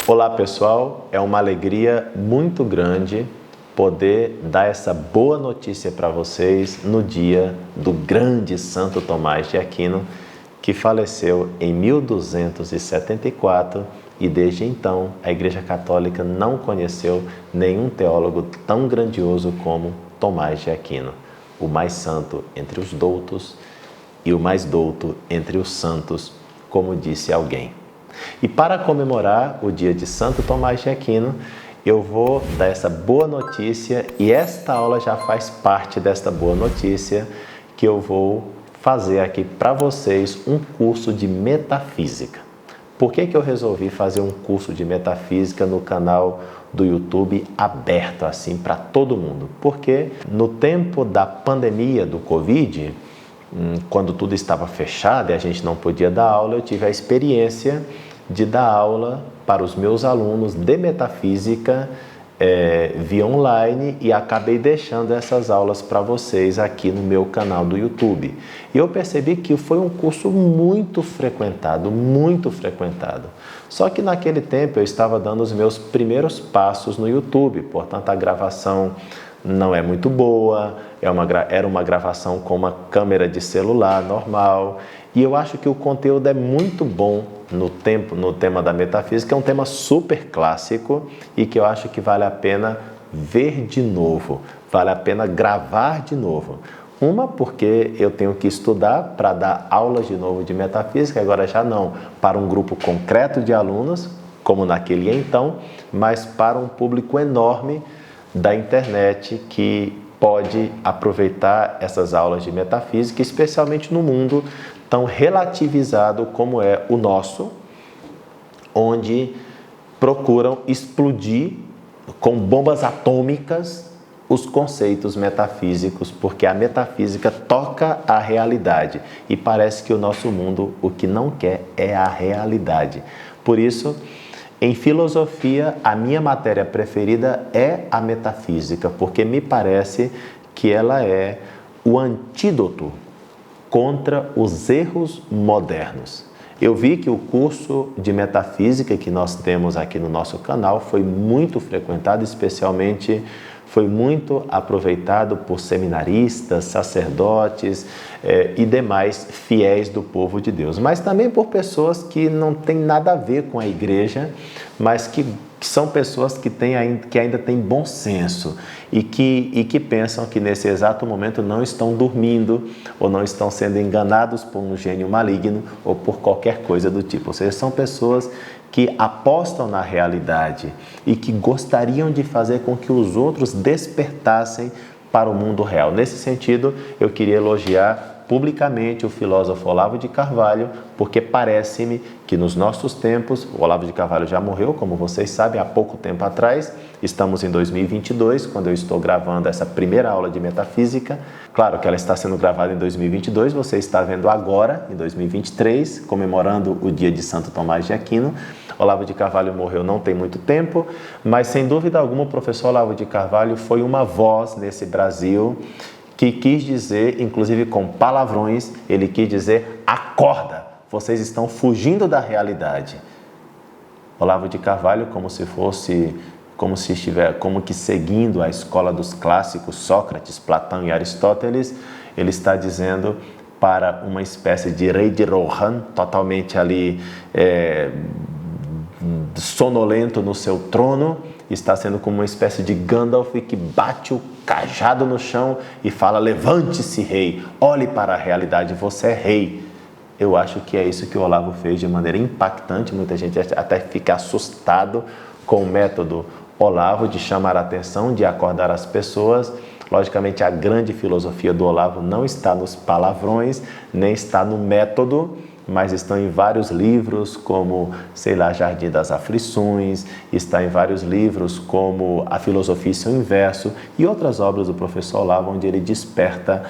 Olá pessoal, é uma alegria muito grande poder dar essa boa notícia para vocês no dia do grande Santo Tomás de Aquino, que faleceu em 1274 e desde então a Igreja Católica não conheceu nenhum teólogo tão grandioso como Tomás de Aquino, o mais santo entre os doutos e o mais douto entre os santos, como disse alguém. E para comemorar o dia de Santo Tomás de Aquino, eu vou dar essa boa notícia e esta aula já faz parte desta boa notícia que eu vou fazer aqui para vocês um curso de metafísica. Por que eu resolvi fazer um curso de metafísica no canal do YouTube aberto assim para todo mundo? Porque no tempo da pandemia do Covid, quando tudo estava fechado e a gente não podia dar aula, eu tive a experiência de dar aula para os meus alunos de metafísica via online e acabei deixando essas aulas para vocês aqui no meu canal do YouTube. E eu percebi que foi um curso muito frequentado. Só que naquele tempo eu estava dando os meus primeiros passos no YouTube, portanto a gravação não é muito boa, era uma gravação com uma câmera de celular normal, e eu acho que o conteúdo é muito bom no tema da metafísica, é um tema super clássico e que eu acho que vale a pena ver de novo, vale a pena gravar de novo. Uma, porque eu tenho que estudar para dar aulas de novo de metafísica, agora já não para um grupo concreto de alunos, como naquele então, mas para um público enorme da internet que pode aproveitar essas aulas de metafísica, especialmente no mundo tão relativizado como é o nosso, onde procuram explodir com bombas atômicas os conceitos metafísicos, porque a metafísica toca a realidade e parece que o nosso mundo o que não quer é a realidade. Por isso, em filosofia, a minha matéria preferida é a metafísica, porque me parece que ela é o antídoto contra os erros modernos. Eu vi que o curso de metafísica que nós temos aqui no nosso canal foi muito frequentado, especialmente foi muito aproveitado por seminaristas, sacerdotes e demais fiéis do povo de Deus, mas também por pessoas que não têm nada a ver com a igreja, mas que são pessoas que ainda têm bom senso e que pensam que nesse exato momento não estão dormindo ou não estão sendo enganados por um gênio maligno ou por qualquer coisa do tipo. Ou seja, são pessoas que apostam na realidade e que gostariam de fazer com que os outros despertassem para o mundo real. Nesse sentido, eu queria elogiar publicamente o filósofo Olavo de Carvalho, porque parece-me que nos nossos tempos, o Olavo de Carvalho já morreu, como vocês sabem, há pouco tempo atrás, estamos em 2022, quando eu estou gravando essa primeira aula de metafísica. Claro que ela está sendo gravada em 2022, você está vendo agora, em 2023, comemorando o dia de Santo Tomás de Aquino. Olavo de Carvalho morreu não tem muito tempo, mas sem dúvida alguma o professor Olavo de Carvalho foi uma voz nesse Brasil que quis dizer, inclusive com palavrões, ele quis dizer: acorda, vocês estão fugindo da realidade. Olavo de Carvalho, como que seguindo a escola dos clássicos, Sócrates, Platão e Aristóteles, ele está dizendo para uma espécie de rei de Rohan, totalmente ali sonolento no seu trono, está sendo como uma espécie de Gandalf que bate o cajado no chão e fala: levante-se, rei, olhe para a realidade, você é rei. Eu acho que é isso que o Olavo fez de maneira impactante. Muita gente até fica assustado com o método Olavo de chamar a atenção, de acordar as pessoas. Logicamente, a grande filosofia do Olavo não está nos palavrões, nem está no método, mas estão em vários livros, como, Jardim das Aflições, está em vários livros como A Filosofia e Seu Inverso e outras obras do professor Olavo, onde ele desperta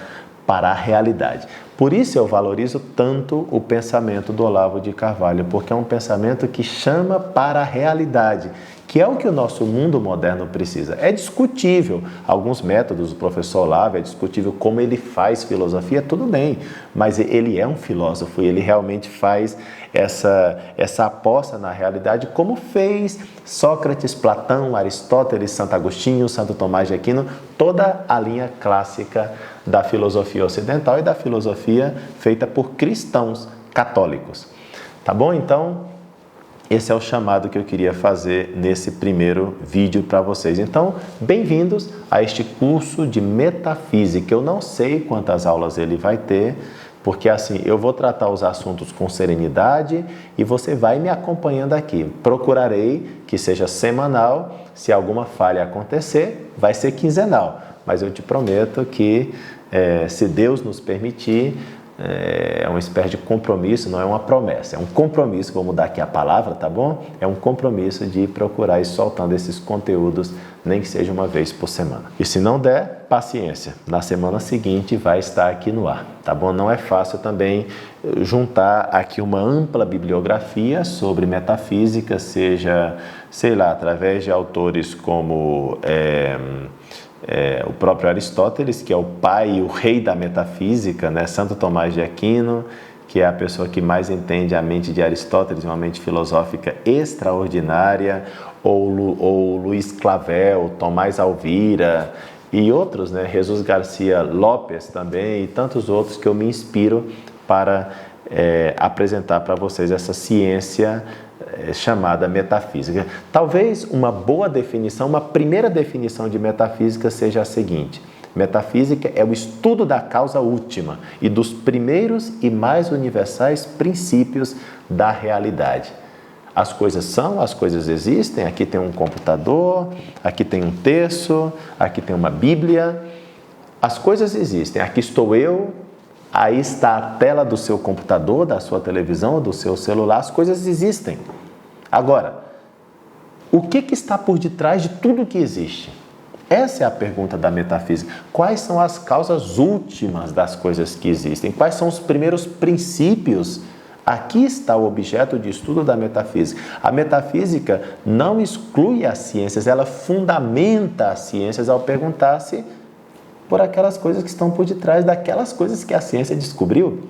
para a realidade. Por isso eu valorizo tanto o pensamento do Olavo de Carvalho, porque é um pensamento que chama para a realidade, que é o que o nosso mundo moderno precisa. É discutível alguns métodos do professor Olavo, é discutível como ele faz filosofia, tudo bem, mas ele é um filósofo e ele realmente faz essa aposta na realidade, como fez Sócrates, Platão, Aristóteles, Santo Agostinho, Santo Tomás de Aquino, toda a linha clássica da filosofia ocidental e da filosofia feita por cristãos católicos. Tá bom? Então, esse é o chamado que eu queria fazer nesse primeiro vídeo para vocês. Então, bem-vindos a este curso de metafísica. Eu não sei quantas aulas ele vai ter, porque assim, eu vou tratar os assuntos com serenidade e você vai me acompanhando aqui. Procurarei que seja semanal. Se alguma falha acontecer, vai ser quinzenal. Mas eu te prometo que, se Deus nos permitir, é uma espécie de compromisso, não é uma promessa, é um compromisso, vou mudar aqui a palavra, tá bom? É um compromisso de procurar ir soltando esses conteúdos, nem que seja uma vez por semana. E se não der, paciência, na semana seguinte vai estar aqui no ar, tá bom? Não é fácil também juntar aqui uma ampla bibliografia sobre metafísica, seja, sei lá, através de autores como o próprio Aristóteles, que é o pai e o rei da metafísica, né? Santo Tomás de Aquino, que é a pessoa que mais entende a mente de Aristóteles, uma mente filosófica extraordinária, ou Luiz Clavel, Tomás Alvira e outros, né? Jesus Garcia Lopes também e tantos outros que eu me inspiro para apresentar para vocês essa ciência chamada metafísica. Talvez uma boa definição, uma primeira definição de metafísica seja a seguinte: metafísica é o estudo da causa última e dos primeiros e mais universais princípios da realidade. As coisas são, as coisas existem, aqui tem um computador, aqui tem um terço, aqui tem uma Bíblia. As coisas existem, aqui estou eu, aí está a tela do seu computador, da sua televisão, do seu celular, as coisas existem. Agora, o que está por detrás de tudo que existe? Essa é a pergunta da metafísica. Quais são as causas últimas das coisas que existem? Quais são os primeiros princípios? Aqui está o objeto de estudo da metafísica. A metafísica não exclui as ciências, ela fundamenta as ciências ao perguntar-se por aquelas coisas que estão por detrás daquelas coisas que a ciência descobriu.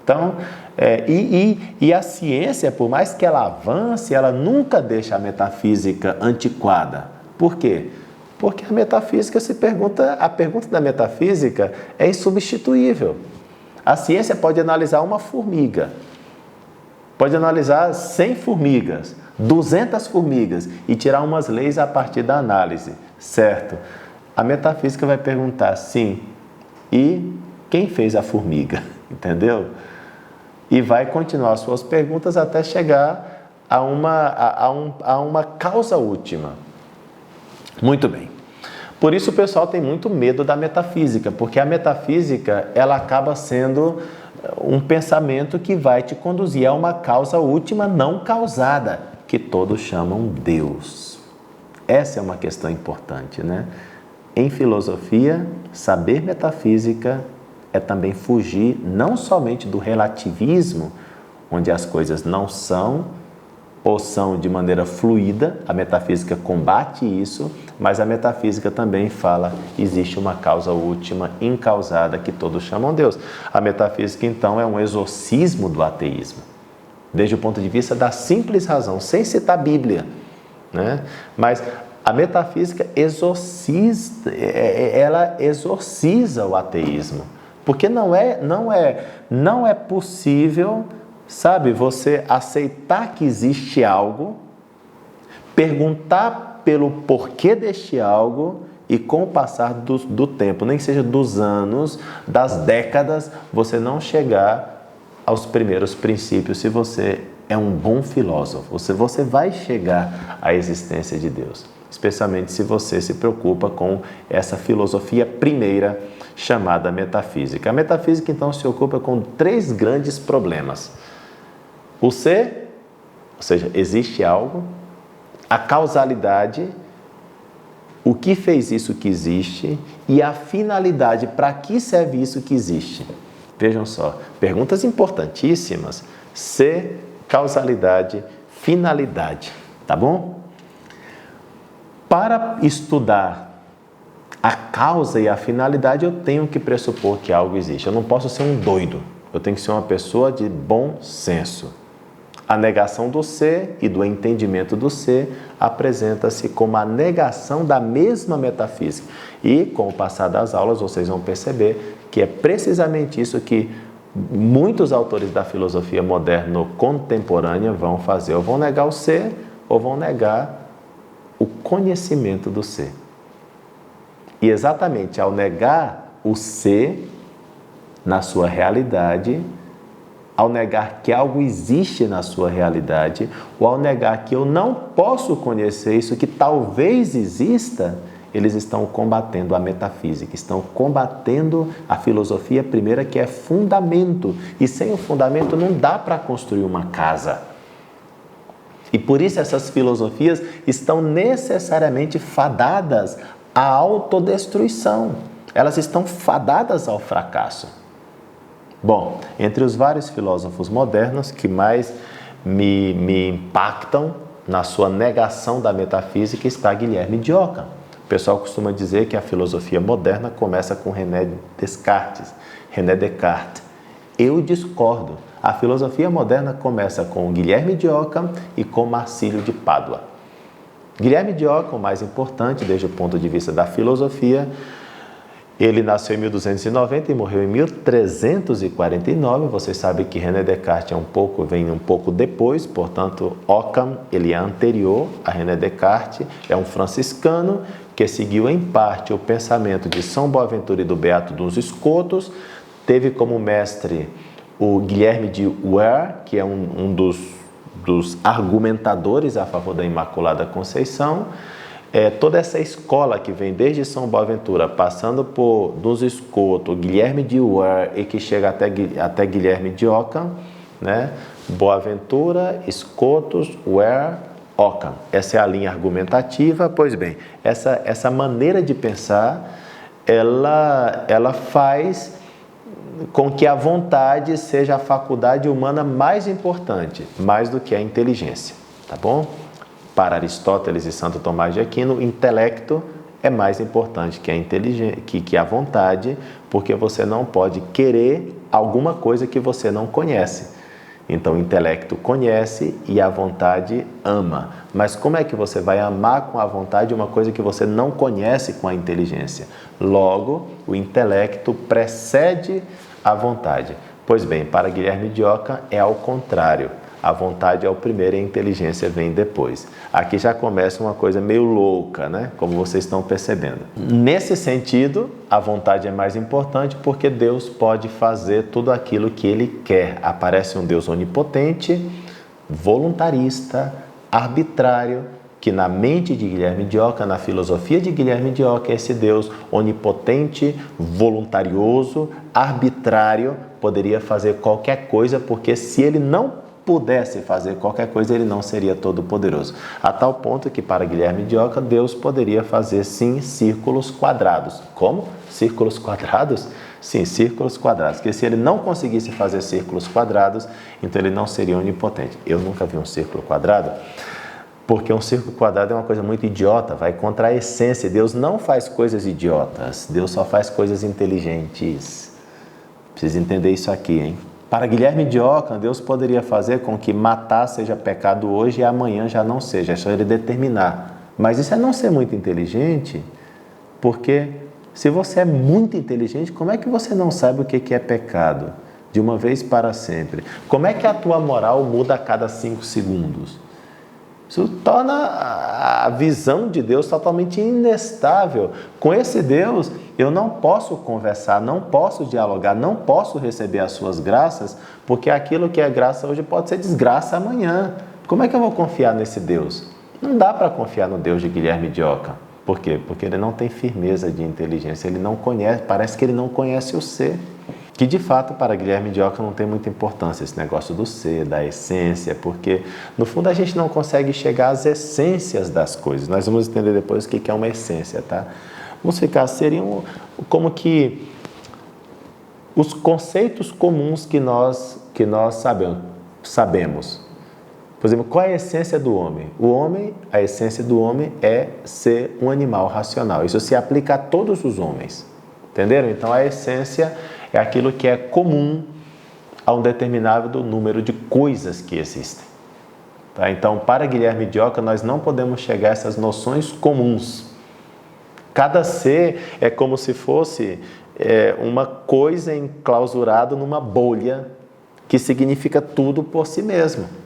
Então, a ciência, por mais que ela avance, ela nunca deixa a metafísica antiquada. Por quê? Porque a metafísica a pergunta da metafísica é insubstituível. A ciência pode analisar uma formiga, pode analisar 100 formigas, 200 formigas e tirar umas leis a partir da análise, certo? A metafísica vai perguntar, sim, e quem fez a formiga? Entendeu? E vai continuar suas perguntas até chegar a uma causa última. Muito bem. Por isso o pessoal tem muito medo da metafísica, porque a metafísica ela acaba sendo um pensamento que vai te conduzir a uma causa última não causada, que todos chamam Deus. Essa é uma questão importante, né? Em filosofia, saber metafísica é também fugir não somente do relativismo, onde as coisas não são ou são de maneira fluida, a metafísica combate isso, mas a metafísica também fala que existe uma causa última incausada que todos chamam Deus. A metafísica, então, é um exorcismo do ateísmo, desde o ponto de vista da simples razão, sem citar a Bíblia, né? Mas a metafísica ela exorciza o ateísmo, porque não é possível, sabe, você aceitar que existe algo, perguntar pelo porquê deste algo e com o passar do tempo, nem que seja dos anos, das décadas, você não chegar aos primeiros princípios. Se você é um bom filósofo, você vai chegar à existência de Deus, especialmente se você se preocupa com essa filosofia primeira chamada metafísica. A metafísica, então, se ocupa com 3 grandes problemas. O ser, ou seja, existe algo, a causalidade, o que fez isso que existe, e a finalidade, para que serve isso que existe. Vejam só, perguntas importantíssimas: ser, causalidade, finalidade, tá bom? Para estudar a causa e a finalidade, eu tenho que pressupor que algo existe. Eu não posso ser um doido, eu tenho que ser uma pessoa de bom senso. A negação do ser e do entendimento do ser apresenta-se como a negação da mesma metafísica. E, com o passar das aulas, vocês vão perceber que é precisamente isso que muitos autores da filosofia moderna contemporânea vão fazer. Ou vão negar o ser, ou vão negar o conhecimento do ser. E exatamente ao negar o ser na sua realidade, ao negar que algo existe na sua realidade, ou ao negar que eu não posso conhecer isso que talvez exista, eles estão combatendo a metafísica, estão combatendo a filosofia primeira, que é fundamento. E sem o fundamento não dá para construir uma casa. E por isso essas filosofias estão necessariamente fadadas à autodestruição. Elas estão fadadas ao fracasso. Bom, entre os vários filósofos modernos que mais me impactam na sua negação da metafísica está Guilherme de Ockham. O pessoal costuma dizer que a filosofia moderna começa com René Descartes. Eu discordo. A filosofia moderna começa com Guilherme de Ockham e com Marcílio de Pádua. Guilherme de Ockham, o mais importante desde o ponto de vista da filosofia, ele nasceu em 1290 e morreu em 1349. Vocês sabem que René Descartes vem um pouco depois, portanto, Ockham ele é anterior a René Descartes, é um franciscano que seguiu em parte o pensamento de São Boaventura e do Beato dos Escotos, teve como mestre o Guilherme de Ware, que é um dos argumentadores a favor da Imaculada Conceição. Toda essa escola que vem desde São Boaventura, passando dos Escotos, Guilherme de Ware e que chega até Guilherme de Ockham, né? Boaventura, Escotos, Ware, Ockham. Essa é a linha argumentativa. Pois bem, essa maneira de pensar, ela faz com que a vontade seja a faculdade humana mais importante, mais do que a inteligência, tá bom? Para Aristóteles e Santo Tomás de Aquino, o intelecto é mais importante que a vontade, porque você não pode querer alguma coisa que você não conhece. Então, o intelecto conhece e a vontade ama. Mas como é que você vai amar com a vontade uma coisa que você não conhece com a inteligência? Logo, o intelecto precede a vontade. Pois bem, para Guilherme de Ockham é ao contrário. A vontade é o primeiro e a inteligência vem depois. Aqui já começa uma coisa meio louca, né? Como vocês estão percebendo. Nesse sentido, a vontade é mais importante porque Deus pode fazer tudo aquilo que Ele quer. Aparece um Deus onipotente, voluntarista, arbitrário, que na mente de Guilherme de Ockham, na filosofia de Guilherme de Ockham, esse Deus onipotente, voluntarioso, arbitrário, poderia fazer qualquer coisa, porque se Ele não pudesse fazer qualquer coisa, ele não seria todo-poderoso. A tal ponto que, para Guilherme de Ockham, Deus poderia fazer, sim, círculos quadrados. Como? Círculos quadrados? Sim, círculos quadrados. Porque se ele não conseguisse fazer círculos quadrados, então ele não seria onipotente. Eu nunca vi um círculo quadrado, porque um círculo quadrado é uma coisa muito idiota, vai contra a essência. Deus não faz coisas idiotas, Deus só faz coisas inteligentes. Precisa entender isso aqui, hein? Para Guilherme de Ockham, Deus poderia fazer com que matar seja pecado hoje e amanhã já não seja, é só Ele determinar. Mas isso é não ser muito inteligente, porque se você é muito inteligente, como é que você não sabe o que é pecado? De uma vez para sempre. Como é que a tua moral muda a cada 5 segundos? Isso torna a visão de Deus totalmente inestável. Com esse Deus, eu não posso conversar, não posso dialogar, não posso receber as suas graças, porque aquilo que é graça hoje pode ser desgraça amanhã. Como é que eu vou confiar nesse Deus? Não dá para confiar no Deus de Guilherme de Ockham. Por quê? Porque ele não tem firmeza de inteligência, ele não conhece, parece que ele não conhece o ser. Que de fato para Guilherme de Ockham não tem muita importância esse negócio do ser, da essência, porque no fundo a gente não consegue chegar às essências das coisas. Nós vamos entender depois o que é uma essência, tá? Vamos ficar, seriam como que os conceitos comuns que nós sabemos. Por exemplo, qual é a essência do homem? A essência do homem é ser um animal racional. Isso se aplica a todos os homens. Entenderam? Então, a essência é aquilo que é comum a um determinado número de coisas que existem. Tá? Então, para Guilherme de Ockham, nós não podemos chegar a essas noções comuns. Cada ser é como se fosse uma coisa enclausurada numa bolha que significa tudo por si mesmo.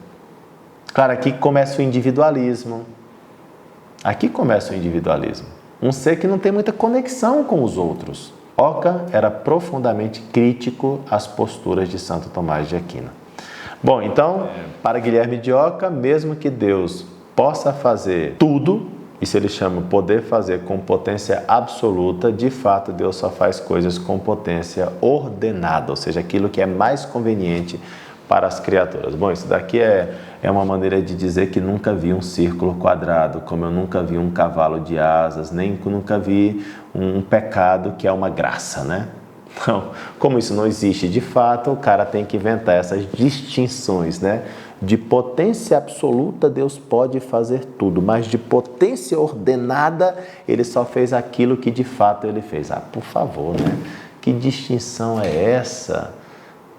Claro, aqui começa o individualismo. Um ser que não tem muita conexão com os outros. Ockham era profundamente crítico às posturas de Santo Tomás de Aquino. Bom, então, para Guilherme de Ockham, mesmo que Deus possa fazer tudo, isso ele chama poder fazer com potência absoluta, de fato Deus só faz coisas com potência ordenada, ou seja, aquilo que é mais conveniente para as criaturas. Bom, isso daqui é uma maneira de dizer que nunca vi um círculo quadrado, como eu nunca vi um cavalo de asas, nem nunca vi um pecado que é uma graça, né? Então, como isso não existe de fato, o cara tem que inventar essas distinções, né? De potência absoluta, Deus pode fazer tudo, mas de potência ordenada, ele só fez aquilo que de fato ele fez. Por favor, né? Que distinção é essa?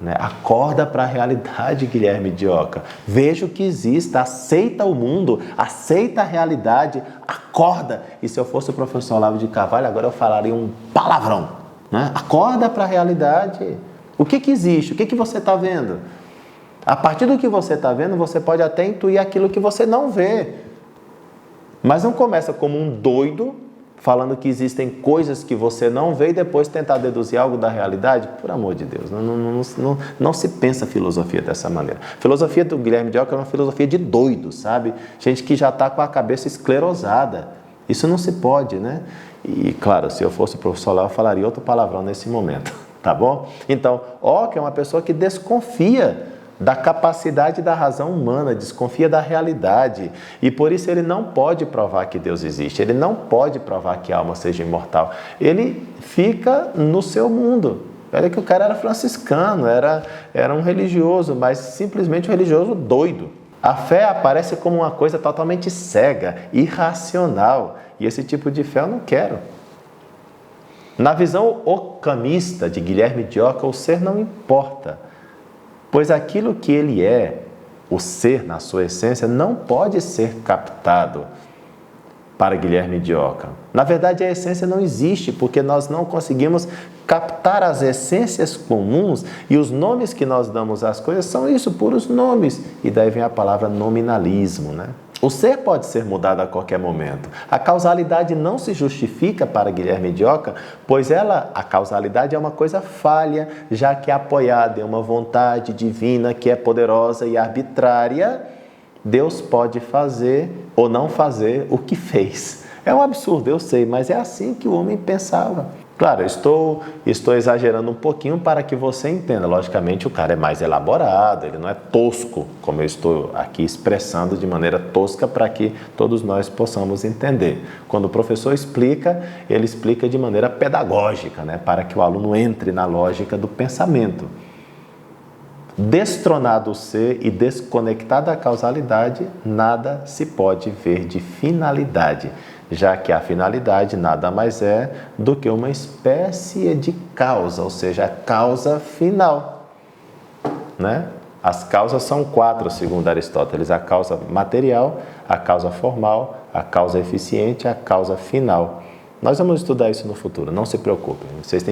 Né? Acorda para a realidade, Guilherme de Ockham. Veja o que existe, aceita o mundo, aceita a realidade, acorda. E se eu fosse o professor Olavo de Carvalho, agora eu falaria um palavrão. Né? Acorda para a realidade. O que existe? O que você está vendo? A partir do que você está vendo, você pode até intuir aquilo que você não vê. Mas não começa como um doido, falando que existem coisas que você não vê e depois tentar deduzir algo da realidade. Por amor de Deus, não se pensa filosofia dessa maneira. A filosofia do Guilherme de Ockham é uma filosofia de doido, sabe? Gente que já está com a cabeça esclerosada. Isso não se pode, né? E, claro, se eu fosse o professor lá, eu falaria outro palavrão nesse momento, tá bom? Então, Ockham é uma pessoa que desconfia da capacidade da razão humana, desconfia da realidade. E por isso ele não pode provar que Deus existe, ele não pode provar que a alma seja imortal. Ele fica no seu mundo. Olha que o cara era franciscano, era um religioso, mas simplesmente um religioso doido. A fé aparece como uma coisa totalmente cega, irracional. E esse tipo de fé eu não quero. Na visão occamista de Guilherme de Ockham, o ser não importa. Pois aquilo que ele é, o ser na sua essência, não pode ser captado para Guilherme de Ockham. Na verdade, a essência não existe, porque nós não conseguimos captar as essências comuns e os nomes que nós damos às coisas são isso, puros nomes. E daí vem a palavra nominalismo, né? O ser pode ser mudado a qualquer momento. A causalidade não se justifica para Guilherme de Ockham, pois a causalidade é uma coisa falha, já que é apoiada em uma vontade divina que é poderosa e arbitrária. Deus pode fazer ou não fazer o que fez. É um absurdo, eu sei, mas é assim que o homem pensava. Claro, estou exagerando um pouquinho para que você entenda. Logicamente, o cara é mais elaborado, ele não é tosco, como eu estou aqui expressando de maneira tosca para que todos nós possamos entender. Quando o professor explica, ele explica de maneira pedagógica, né, para que o aluno entre na lógica do pensamento. Destronado o ser e desconectado da causalidade, nada se pode ver de finalidade, já que a finalidade nada mais é do que uma espécie de causa, ou seja, a causa final, né? As causas são 4, segundo Aristóteles: a causa material, a causa formal, a causa eficiente, a causa final. Nós vamos estudar isso no futuro, não se preocupem. Vocês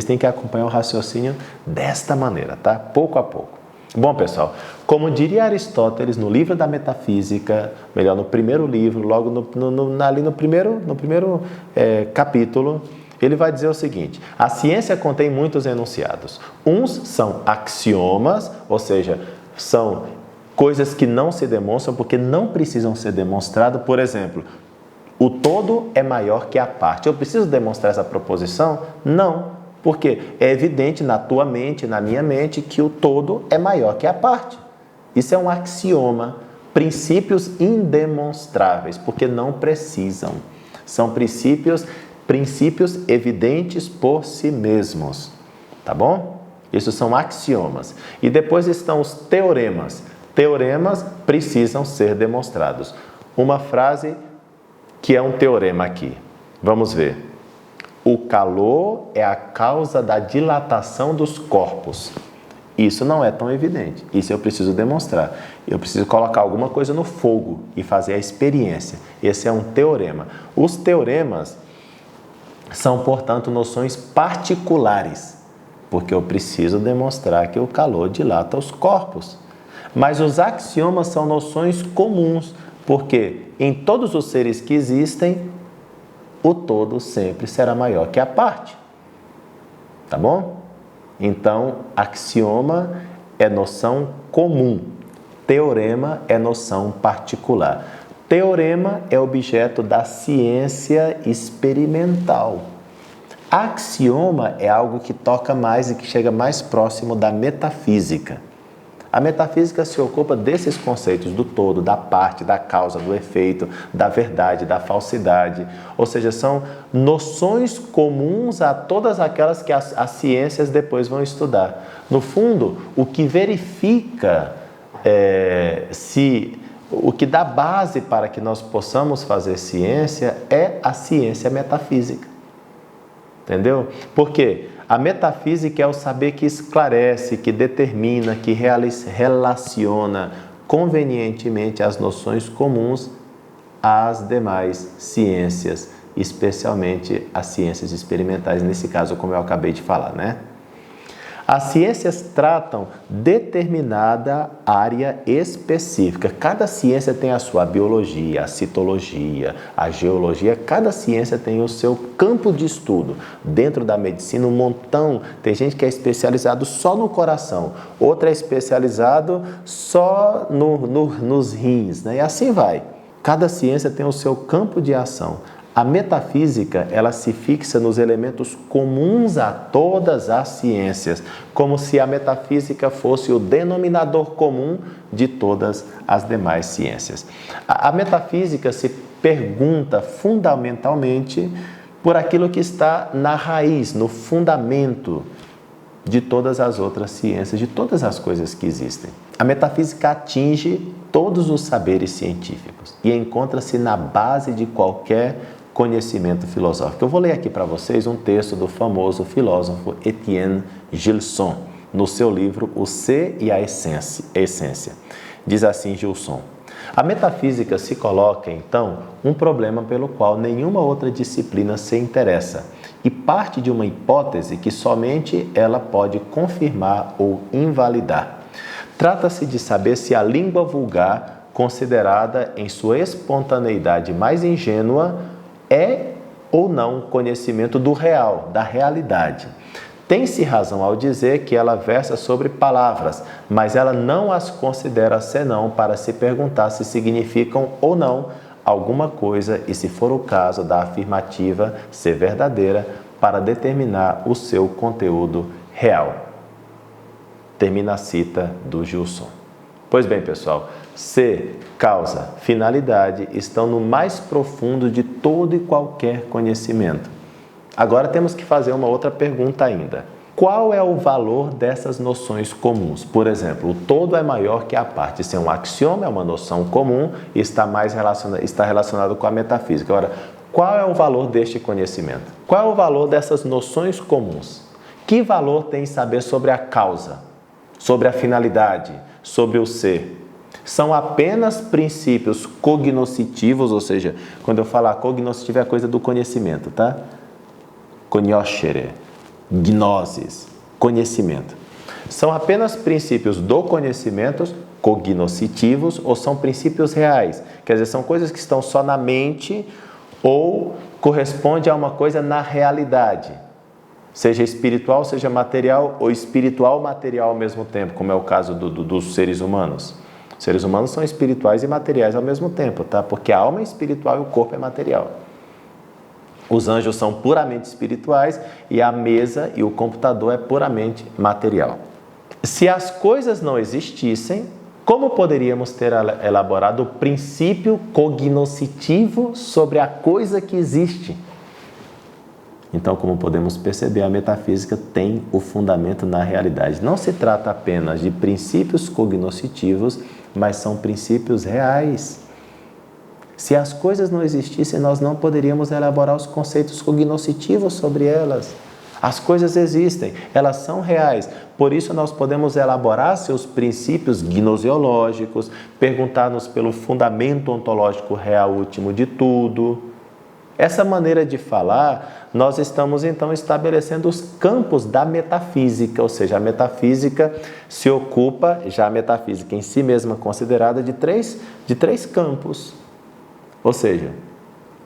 têm que acompanhar o raciocínio desta maneira, tá? Pouco a pouco. Bom, pessoal, como diria Aristóteles no livro da Metafísica, melhor, no primeiro livro, logo ali no primeiro capítulo, ele vai dizer o seguinte: a ciência contém muitos enunciados. Uns são axiomas, ou seja, são coisas que não se demonstram porque não precisam ser demonstradas. Por exemplo, o todo é maior que a parte. Eu preciso demonstrar essa proposição? Não. Porque é evidente na tua mente, na minha mente, que o todo é maior que a parte. Isso é um axioma. Princípios indemonstráveis, porque não precisam. São princípios evidentes por si mesmos. Tá bom? Isso são axiomas. E depois estão os teoremas. Teoremas precisam ser demonstrados. Uma frase que é um teorema aqui. Vamos ver. O calor é a causa da dilatação dos corpos. Isso não é tão evidente. Isso eu preciso demonstrar. Eu preciso colocar alguma coisa no fogo e fazer a experiência. Esse é um teorema. Os teoremas são, portanto, noções particulares, porque eu preciso demonstrar que o calor dilata os corpos. Mas os axiomas são noções comuns, porque em todos os seres que existem, o todo sempre será maior que a parte. Tá bom? Então, axioma é noção comum, teorema é noção particular. Teorema é objeto da ciência experimental. Axioma é algo que toca mais e que chega mais próximo da metafísica. A metafísica se ocupa desses conceitos do todo, da parte, da causa, do efeito, da verdade, da falsidade. Ou seja, são noções comuns a todas aquelas que as ciências depois vão estudar. No fundo, o que verifica o que dá base para que nós possamos fazer ciência é a ciência metafísica. Entendeu? Por quê? A metafísica é o saber que esclarece, que determina, que relaciona convenientemente as noções comuns às demais ciências, especialmente as ciências experimentais, nesse caso, como eu acabei de falar, né? As ciências tratam determinada área específica. Cada ciência tem a sua biologia, a citologia, a geologia. Cada ciência tem o seu campo de estudo. Dentro da medicina, um montão. Tem gente que é especializado só no coração. Outra é especializado só nos rins, né? E assim vai. Cada ciência tem o seu campo de ação. A metafísica, ela se fixa nos elementos comuns a todas as ciências, como se a metafísica fosse o denominador comum de todas as demais ciências. A metafísica se pergunta fundamentalmente por aquilo que está na raiz, no fundamento de todas as outras ciências, de todas as coisas que existem. A metafísica atinge todos os saberes científicos e encontra-se na base de qualquer conhecimento filosófico. Eu vou ler aqui para vocês um texto do famoso filósofo Etienne Gilson, no seu livro O Ser e a Essência. Diz assim Gilson: a metafísica se coloca, então, um problema pelo qual nenhuma outra disciplina se interessa e parte de uma hipótese que somente ela pode confirmar ou invalidar. Trata-se de saber se a língua vulgar, considerada em sua espontaneidade mais ingênua, é ou não conhecimento do real, da realidade. Tem-se razão ao dizer que ela versa sobre palavras, mas ela não as considera senão para se perguntar se significam ou não alguma coisa e, se for o caso da afirmativa ser verdadeira, para determinar o seu conteúdo real. Termina a cita do Gilson. Pois bem, pessoal, ser, causa, finalidade estão no mais profundo de todo e qualquer conhecimento. Agora temos que fazer uma outra pergunta ainda. Qual é o valor dessas noções comuns? Por exemplo, o todo é maior que a parte. Isso é um axioma, é uma noção comum e está relacionado com a metafísica. Agora, qual é o valor deste conhecimento? Qual é o valor dessas noções comuns? Que valor tem saber sobre a causa, sobre a finalidade, sobre o ser? São apenas princípios cognoscitivos, ou seja, quando eu falar cognoscitivo é a coisa do conhecimento, tá? Conoscere, gnosis, conhecimento. São apenas princípios do conhecimento cognoscitivos ou são princípios reais? Quer dizer, são coisas que estão só na mente ou corresponde a uma coisa na realidade, seja espiritual, seja material, ou espiritual material ao mesmo tempo, como é o caso dos seres humanos. Os seres humanos são espirituais e materiais ao mesmo tempo, tá? Porque a alma é espiritual e o corpo é material. Os anjos são puramente espirituais e a mesa e o computador é puramente material. Se as coisas não existissem, como poderíamos ter elaborado o princípio cognoscitivo sobre a coisa que existe? Então, como podemos perceber, a metafísica tem o fundamento na realidade. Não se trata apenas de princípios cognoscitivos, mas são princípios reais. Se as coisas não existissem, nós não poderíamos elaborar os conceitos cognoscitivos sobre elas. As coisas existem, elas são reais. Por isso nós podemos elaborar seus princípios gnoseológicos, perguntar-nos pelo fundamento ontológico real último de tudo. Essa maneira de falar, nós estamos então estabelecendo os campos da metafísica, ou seja, a metafísica se ocupa, já a metafísica em si mesma considerada, de três campos. Ou seja,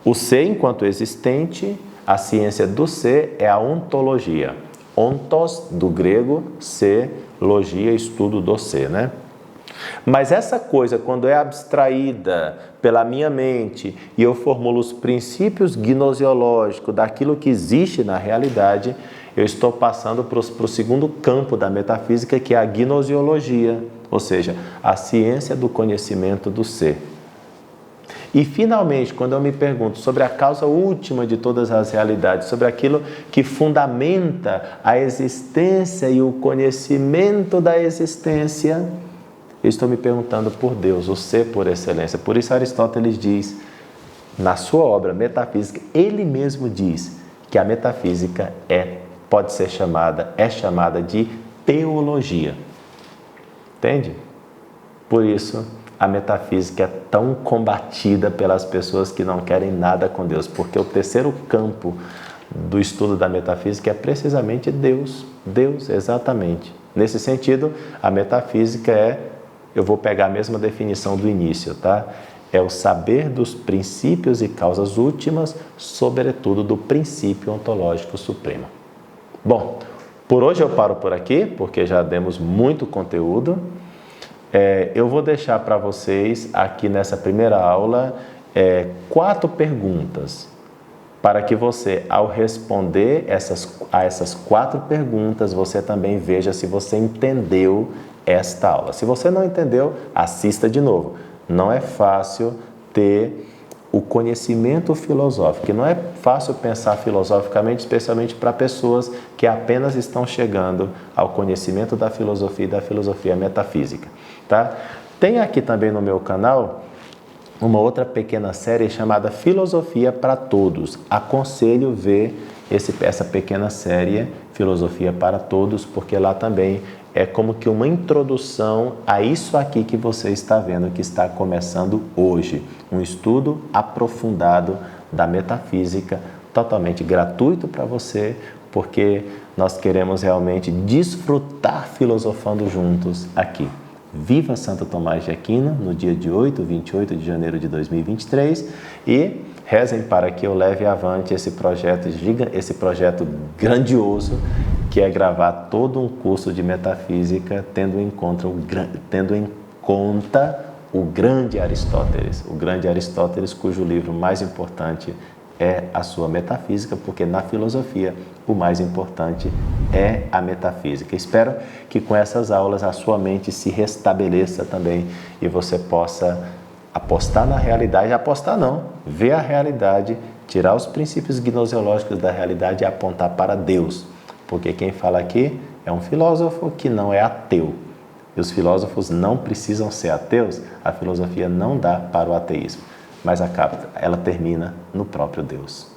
o ser enquanto existente, a ciência do ser é a ontologia. Ontos, do grego, ser, logia, estudo do ser, né? Mas essa coisa, quando é abstraída pela minha mente e eu formulo os princípios gnoseológicos daquilo que existe na realidade, eu estou passando para o segundo campo da metafísica, que é a gnoseologia, ou seja, a ciência do conhecimento do ser. E, finalmente, quando eu me pergunto sobre a causa última de todas as realidades, sobre aquilo que fundamenta a existência e o conhecimento da existência, eu estou me perguntando por Deus, o ser por excelência. Por isso Aristóteles diz, na sua obra Metafísica, ele mesmo diz que a metafísica é chamada de teologia. Entende? Por isso, a metafísica é tão combatida pelas pessoas que não querem nada com Deus, porque o terceiro campo do estudo da metafísica é precisamente Deus. Deus, exatamente. Nesse sentido, a metafísica eu vou pegar a mesma definição do início, tá? É o saber dos princípios e causas últimas, sobretudo do princípio ontológico supremo. Bom, por hoje eu paro por aqui, porque já demos muito conteúdo. Eu vou deixar para vocês aqui nessa primeira aula 4 perguntas, para que você, ao responder a essas 4 perguntas, você também veja se você entendeu esta aula. Se você não entendeu, assista de novo. Não é fácil ter o conhecimento filosófico, não é fácil pensar filosoficamente, especialmente para pessoas que apenas estão chegando ao conhecimento da filosofia e da filosofia metafísica. Tá? Tem aqui também no meu canal uma outra pequena série chamada Filosofia para Todos. Aconselho ver essa pequena série Filosofia para Todos, porque lá também é como que uma introdução a isso aqui que você está vendo, que está começando hoje. Um estudo aprofundado da metafísica, totalmente gratuito para você, porque nós queremos realmente desfrutar filosofando juntos aqui. Viva Santo Tomás de Aquino, no dia de 28 de janeiro de 2023, e rezem para que eu leve avante esse projeto grandioso, que é gravar todo um curso de metafísica, tendo em conta o grande Aristóteles, cujo livro mais importante é a sua metafísica, porque na filosofia o mais importante é a metafísica. Espero que com essas aulas a sua mente se restabeleça também e você possa apostar na realidade, ver a realidade, tirar os princípios gnoseológicos da realidade e apontar para Deus, porque quem fala aqui é um filósofo que não é ateu. E os filósofos não precisam ser ateus, a filosofia não dá para o ateísmo, mas ela termina no próprio Deus.